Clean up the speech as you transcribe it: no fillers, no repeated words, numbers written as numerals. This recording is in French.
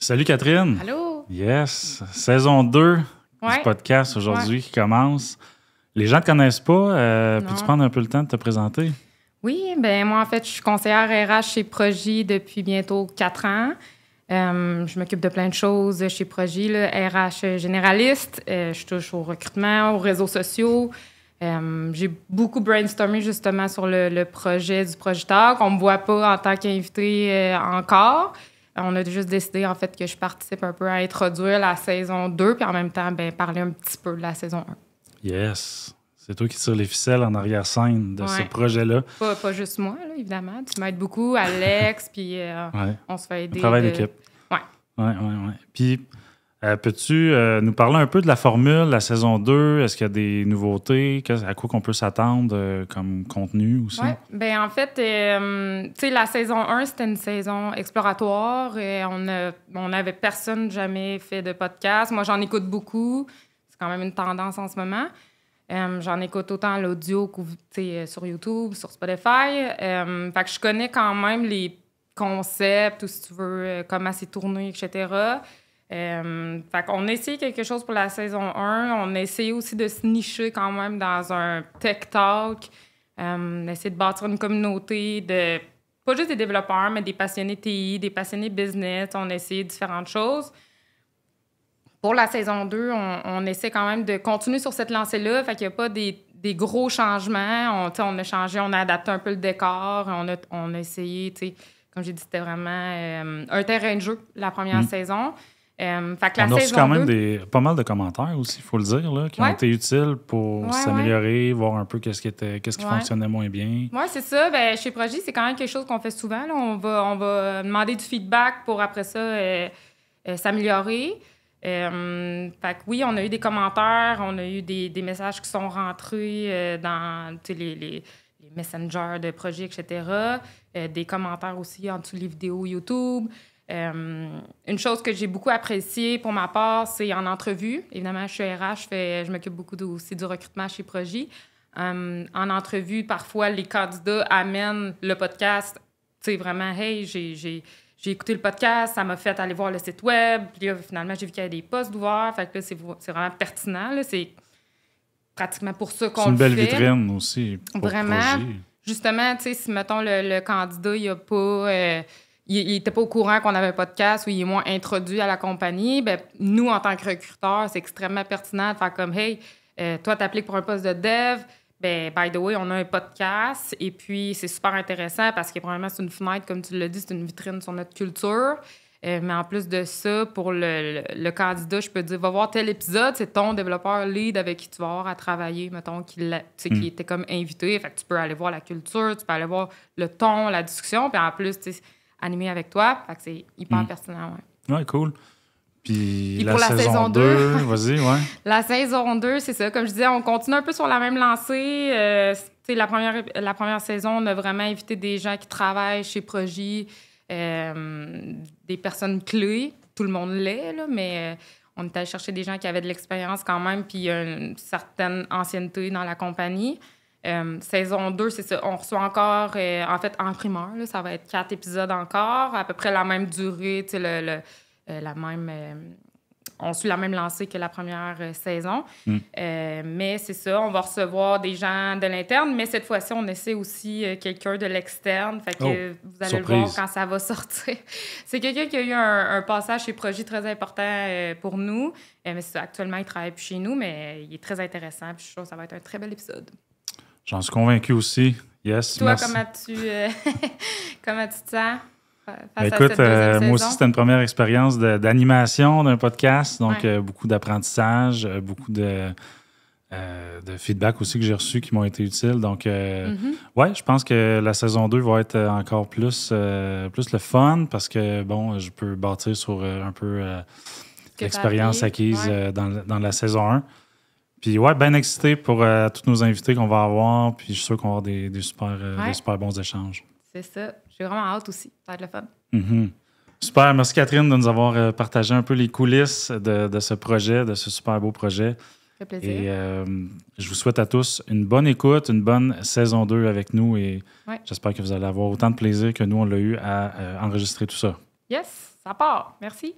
Salut Catherine. Allô? Yes. Saison 2 du podcast aujourd'hui qui commence. Les gens ne te connaissent pas. Peux-tu prendre un peu le temps de te présenter? Oui, ben moi, en fait, je suis conseillère RH chez Progy depuis bientôt 4 ans. Je m'occupe de plein de choses chez Progy, là, RH généraliste. Je touche au recrutement, aux réseaux sociaux. J'ai beaucoup brainstormé justement sur le projet du Progy Talk. On ne me voit pas en tant qu'invité encore. On a juste décidé, en fait, que je participe un peu à introduire la saison 2 puis en même temps, parler un petit peu de la saison 1. Yes. C'est toi qui tires les ficelles en arrière-scène de ce projet-là. Pas juste moi, là, évidemment. Tu m'aides beaucoup, Alex, puis on se fait aider. Travail d'équipe. Oui. Puis, peux-tu nous parler un peu de la formule, la saison 2? Est-ce qu'il y a des nouveautés? À quoi qu'on peut s'attendre comme contenu aussi? Oui. Bien, en fait, tu sais, la saison 1, c'était une saison exploratoire. On n'avait personne jamais fait de podcast. Moi, j'en écoute beaucoup. C'est quand même une tendance en ce moment. J'en écoute autant l'audio que sur YouTube, sur Spotify. Fait que je connais quand même les concepts, ou si tu veux, comment c'est tourné, etc. Fait qu'on a essayé quelque chose pour la saison 1. On a essayé aussi de se nicher quand même dans un tech talk. Essayer de bâtir une communauté de, pas juste des développeurs, mais des passionnés TI, des passionnés business. On a essayé différentes choses. Pour la saison 2, on essaie quand même de continuer sur cette lancée-là. Fait qu'il n'y a pas des gros changements. On a changé, on a adapté un peu le décor. On a essayé, tu sais, comme j'ai dit, c'était vraiment un terrain de jeu, la première saison. Fait que la on a reçu saison quand même 2, pas mal de commentaires aussi, il faut le dire, là, qui ont été utiles pour s'améliorer, voir un peu qu'est-ce qui fonctionnait moins bien. Oui, c'est ça. Ben, chez Progy, c'est quand même quelque chose qu'on fait souvent. Là. On va demander du feedback pour, après ça, s'améliorer. Fait que oui, on a eu des commentaires, on a eu des messages qui sont rentrés dans les messengers de Progy, etc. Des commentaires aussi en dessous des vidéos YouTube. Une chose que j'ai beaucoup appréciée pour ma part, c'est en entrevue. Évidemment, je suis RH, je m'occupe beaucoup aussi du recrutement chez Progy. En entrevue, parfois, les candidats amènent le podcast. Tu sais, vraiment, hey, j'ai écouté le podcast, ça m'a fait aller voir le site web. Puis là, finalement, j'ai vu qu'il y avait des postes ouverts. Fait que là, c'est vraiment pertinent. Là. C'est pratiquement pour ça qu'on le fait. C'est une belle vitrine aussi pour vraiment. Progy. Justement, tu sais, si, mettons, le candidat, il a pas... il n'était pas au courant qu'on avait un podcast ou il est moins introduit à la compagnie, bien, nous, en tant que recruteurs, c'est extrêmement pertinent de faire comme « Hey, toi, tu appliques pour un poste de dev, bien, by the way, on a un podcast. » Et puis, c'est super intéressant parce que, probablement, c'est une fenêtre, comme tu l'as dit, c'est une vitrine sur notre culture. Mais en plus de ça, pour le candidat, je peux te dire, va voir tel épisode, c'est ton développeur lead avec qui tu vas avoir à travailler, mettons, qui était comme invité. Fait que tu peux aller voir la culture, tu peux aller voir le ton, la discussion, puis en plus, tu sais, animé avec toi. Fait que c'est hyper pertinent, Ouais, cool. Puis pour la saison 2, vas-y, La saison 2, c'est ça. Comme je disais, on continue un peu sur la même lancée. La première saison, on a vraiment invité des gens qui travaillent chez Progy, des personnes clés. Tout le monde l'est, là, mais on est allé chercher des gens qui avaient de l'expérience quand même puis une certaine ancienneté dans la compagnie. Saison 2, c'est ça. On reçoit encore, en fait, en primeur, là, ça va être 4 épisodes encore, à peu près la même durée, tu sais, la même... on suit la même lancée que la première saison. Mais c'est ça, on va recevoir des gens de l'interne, mais cette fois-ci, on essaie aussi quelqu'un de l'externe. Fait que vous allez le voir quand ça va sortir. C'est quelqu'un qui a eu un passage chez Progy très important pour nous. Mais c'est ça, actuellement, il travaille plus chez nous, mais il est très intéressant. Puis je suis sûre que ça va être un très bel épisode. J'en suis convaincu aussi. Yes, toi, merci. comment tu te sens? Écoute, moi aussi, c'était une première expérience d'animation d'un podcast, donc beaucoup d'apprentissage, beaucoup de feedback aussi que j'ai reçu qui m'ont été utiles. Donc, je pense que la saison 2 va être encore plus le fun parce que, bon, je peux bâtir sur un peu l'expérience acquise dans la saison 1. Puis, bien excité pour tous nos invités qu'on va avoir. Puis, je suis sûr qu'on va avoir des super bons échanges. C'est ça. J'ai vraiment hâte aussi. Ça va être le fun. Super. Merci, Catherine, de nous avoir partagé un peu les coulisses de ce projet, de ce super beau projet. Ça fait plaisir. Et je vous souhaite à tous une bonne écoute, une bonne saison 2 avec nous. Et j'espère que vous allez avoir autant de plaisir que nous, on l'a eu à enregistrer tout ça. Yes, ça part. Merci.